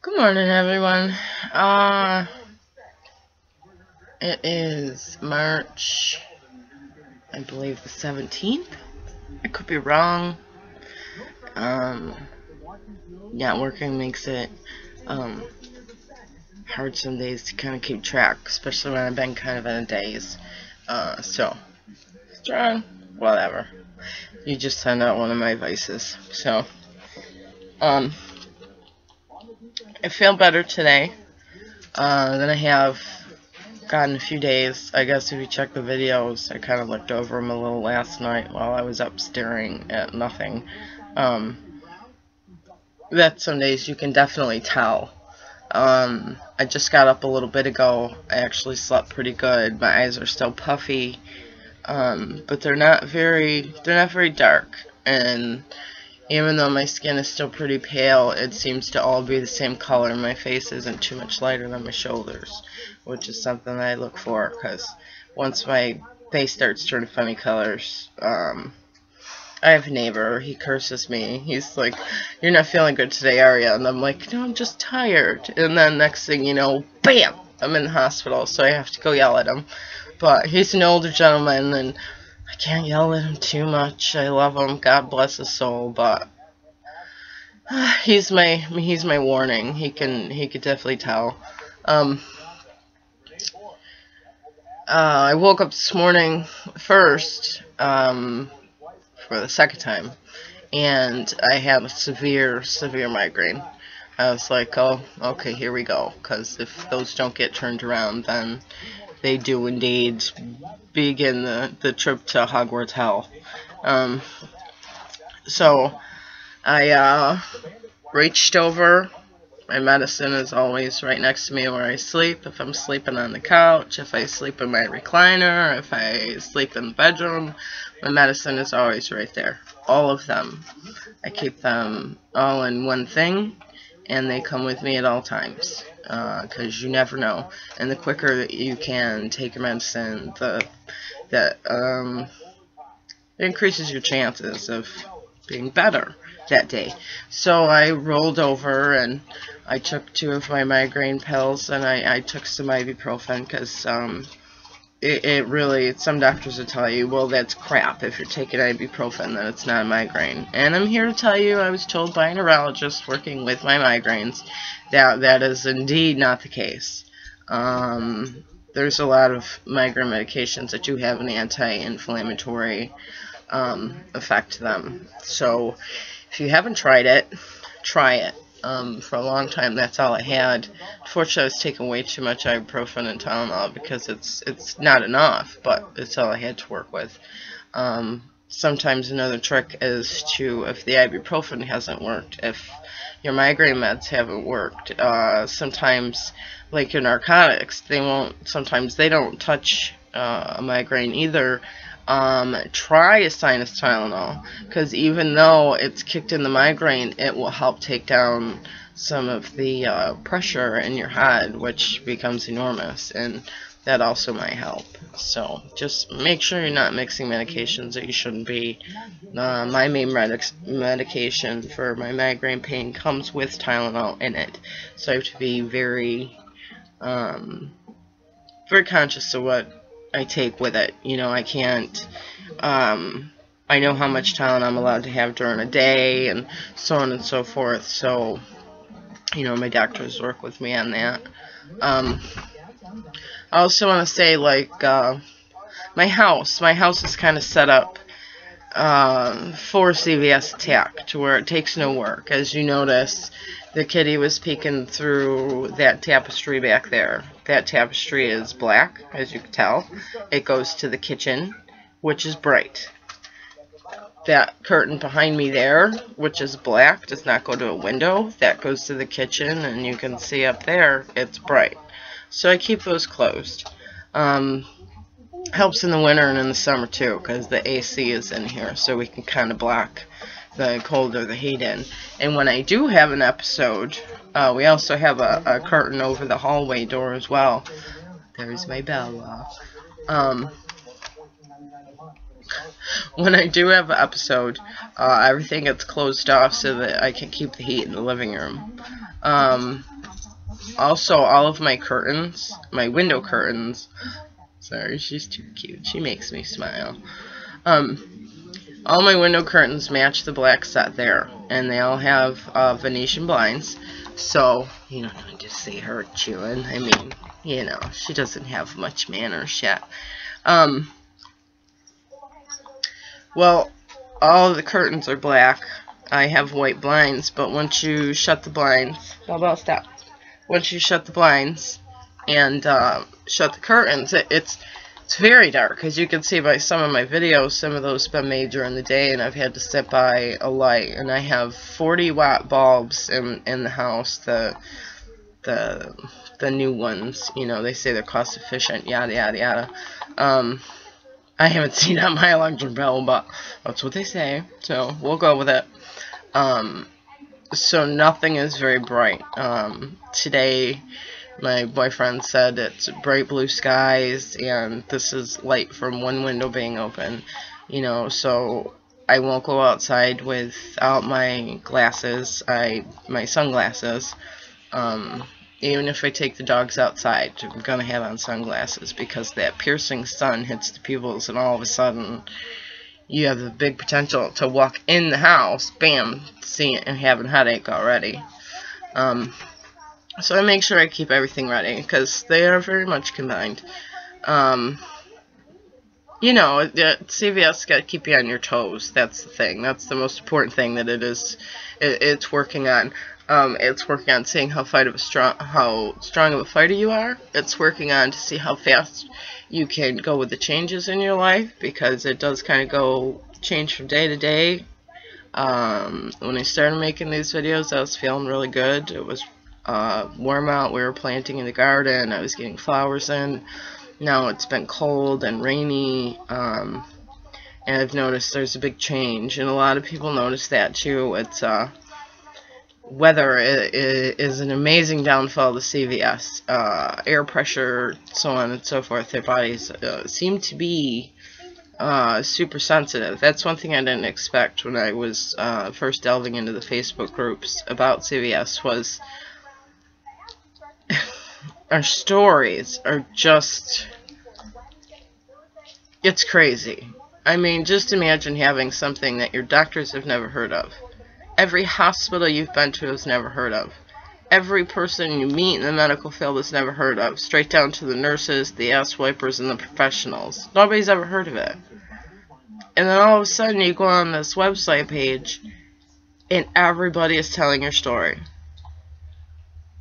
Good morning, everyone. Uh, it is March, I believe the 17th. I could be wrong. Not working makes it hard some days to kind of keep track, especially when I've been kind of in a daze. So strong, whatever. You just send out one of my vices. So, I feel better today than I have gotten a few days. I guess if you check the videos, I kind of looked over them a little last night while I was up staring at nothing. That some days you can definitely tell. I just got up a little bit ago. I actually slept pretty good. My eyes are still puffy, but they're not very dark. And even though my skin is still pretty pale, it seems to all be the same color. My face isn't too much lighter than my shoulders, which is something that I look for, because once my face starts turning funny colors, I have a neighbor, he curses me. He's like, "You're not feeling good today, are you?" And I'm like, "No, I'm just tired." And then next thing you know, bam! I'm in the hospital, so I have to go yell at him. But he's an older gentleman, and I can't yell at him too much. I love him, God bless his soul, but he's my warning. He could definitely tell. I woke up this morning first, for the second time, and I have a severe migraine. I was like, oh, okay, here we go, because if those don't get turned around, then they do indeed begin the trip to Hogwarts hell. So I reached over. My medicine is always right next to me where I sleep. If I'm sleeping on the couch, if I sleep in my recliner, if I sleep in the bedroom, my medicine is always right there. All of them. I keep them all in one thing, and they come with me at all times, because you never know. And the quicker that you can take your medicine, it increases your chances of being better that day. So I rolled over and I took 2 of my migraine pills, and I took some ibuprofen, because it really, some doctors will tell you, well, that's crap. If you're taking ibuprofen, then it's not a migraine. And I'm here to tell you, I was told by a neurologist working with my migraines that is indeed not the case. There's a lot of migraine medications that do have an anti-inflammatory effect to them. So if you haven't tried it, try it. For a long time, that's all I had. Unfortunately, I was taking way too much ibuprofen and Tylenol, because it's not enough, but it's all I had to work with. Sometimes another trick is to, if the ibuprofen hasn't worked, if your migraine meds haven't worked, sometimes, like your narcotics, sometimes they don't touch a migraine either. Try a sinus Tylenol, because even though it's kicked in the migraine, it will help take down some of the pressure in your head, which becomes enormous, and that also might help. So just make sure you're not mixing medications that you shouldn't be. My main medication for my migraine pain comes with Tylenol in it, so I have to be very conscious of what I take with it. You know, I can't, I know how much Tylenol I'm allowed to have during a day, and so on and so forth, so, you know, my doctors work with me on that. I also want to say, like, my house is kind of set up for CVS attack, to where it takes no work. As you notice, the kitty was peeking through that tapestry back there. That tapestry is black, as you can tell. It goes to the kitchen, which is bright. That curtain behind me there, which is black, does not go to a window. That goes to the kitchen, and you can see up there, it's bright. So I keep those closed. Helps in the winter and in the summer too, because the AC is in here, so we can kind of block the cold or the heat in. And when I do have an episode, we also have a curtain over the hallway door as well. There's my bell. When I do have an episode, everything gets closed off so that I can keep the heat in the living room. Also, all of my curtains, my window curtains, sorry, she's too cute. She makes me smile. All my window curtains match the black set there, and they all have Venetian blinds. So, you don't need to see her chewing. I mean, she doesn't have much manners yet. Well, all the curtains are black. I have white blinds, but once you shut the blinds, stop. Once you shut the blinds and shut the curtains, it's very dark. As you can see by some of my videos, some of those have been made during the day, and I've had to sit by a light. And I have 40-watt bulbs in the house. The new ones, they say they're cost efficient, yada yada yada. I haven't seen that on my electric bill, but that's what they say, so we'll go with it. So nothing is very bright. Today, my boyfriend said it's bright blue skies, and this is light from one window being open, so I won't go outside without my glasses, my sunglasses. Even if I take the dogs outside, I'm going to have on sunglasses, because that piercing sun hits the pupils, and all of a sudden, you have the big potential to walk in the house, bam, see it, and having a headache already. So I make sure I keep everything ready, because they are very much combined. CVS got to keep you on your toes. That's the thing. That's the most important thing that it's working on. It's working on seeing how strong of a fighter you are. It's working on to see how fast you can go with the changes in your life, because it does kind of change from day to day. When I started making these videos, I was feeling really good. It was warm out. We were planting in the garden. I was getting flowers in. Now it's been cold and rainy, and I've noticed there's a big change, and a lot of people notice that too. It's weather is an amazing downfall to CVS. Air pressure, so on and so forth. Their bodies seem to be super sensitive. That's one thing I didn't expect when I was first delving into the Facebook groups about CVS, was our stories are just, it's crazy. I mean, just imagine having something that your doctors have never heard of. Every hospital you've been to has never heard of. Every person you meet in the medical field has never heard of. Straight down to the nurses, the ass wipers, and the professionals. Nobody's ever heard of it. And then all of a sudden you go on this website page, and everybody is telling your story.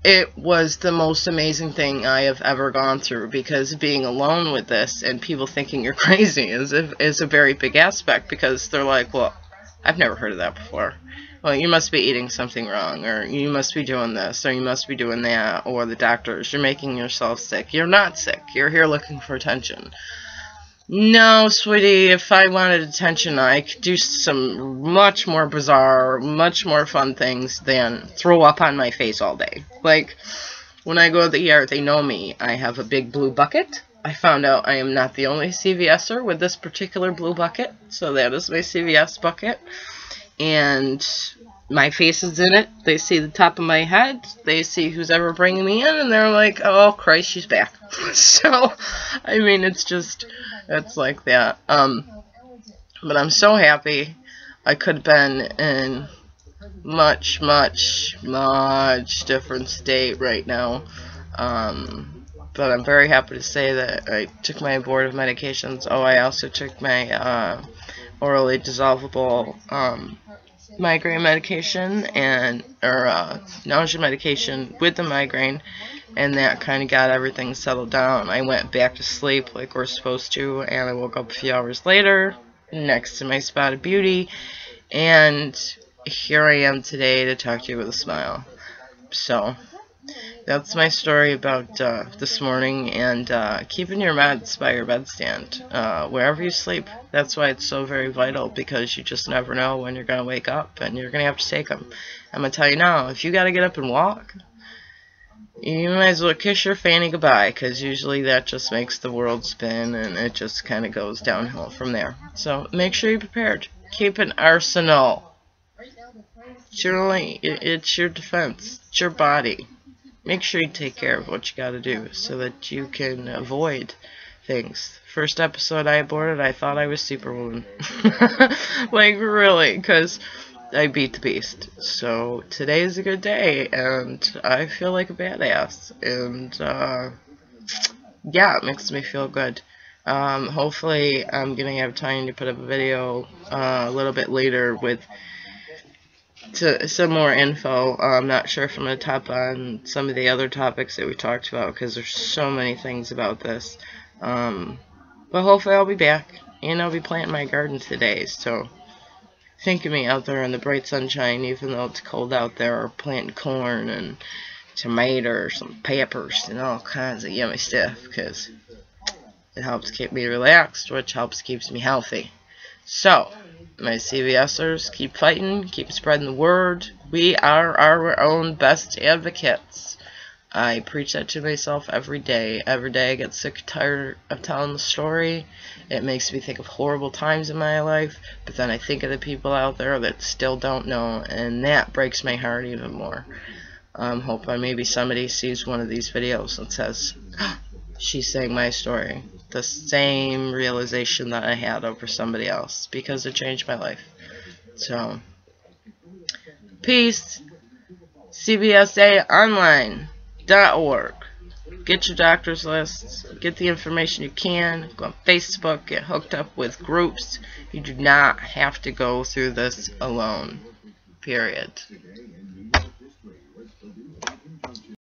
It was the most amazing thing I have ever gone through, because being alone with this and people thinking you're crazy is a very big aspect, because they're like, well, I've never heard of that before. Well, you must be eating something wrong, or you must be doing this, or you must be doing that, or the doctors, you're making yourself sick. You're not sick. You're here looking for attention. No, sweetie, if I wanted attention, I could do some much more bizarre, much more fun things than throw up on my face all day. Like, when I go to the ER, they know me. I have a big blue bucket. I found out I am not the only CVSer with this particular blue bucket, so that is my CVS bucket. And my face is in it. They see the top of my head. They see who's ever bringing me in, and they're like, oh, Christ, she's back. So, I mean, it's like that. But I'm so happy. I could have been in much, much, much different state right now. But I'm very happy to say that I took my abortive medications. Oh, I also took my orally dissolvable migraine medication or nausea medication with the migraine, and that kind of got everything settled down. I went back to sleep like we're supposed to, and I woke up a few hours later next to my spotted beauty, and here I am today to talk to you with a smile. So that's my story about this morning, and keeping your meds by your bedstand wherever you sleep. That's why it's so very vital, because you just never know when you're going to wake up, and you're going to have to take them. I'm going to tell you now, if you got to get up and walk, you might as well kiss your fanny goodbye, because usually that just makes the world spin, and it just kind of goes downhill from there. So make sure you're prepared. Keep an arsenal. It's your defense. It's your body. make sure you take care of what you gotta do so that you can avoid things. First episode I aborted, I thought I was Superwoman. Like, really, because I beat the beast. So today is a good day, and I feel like a badass. And yeah, it makes me feel good. Hopefully I'm gonna have time to put up a video a little bit later with some more info. I'm not sure if I'm going to top on some of the other topics that we talked about, because there's so many things about this. But hopefully I'll be back, and I'll be planting my garden today. So think of me out there in the bright sunshine, even though it's cold out there, or planting corn and tomatoes and peppers and all kinds of yummy stuff, because it helps keep me relaxed, which helps keeps me healthy. So, my CVSers, keep fighting, keep spreading the word. We are our own best advocates. I preach that to myself every day. Every day I get sick and tired of telling the story. It makes me think of horrible times in my life, but then I think of the people out there that still don't know, and that breaks my heart even more. I'm hoping maybe somebody sees one of these videos and says, she's saying my story. The same realization that I had over somebody else, because it changed my life. So, peace. CBSAonline.org. Get your doctor's lists. Get the information you can. Go on Facebook. Get hooked up with groups. You do not have to go through this alone. Period.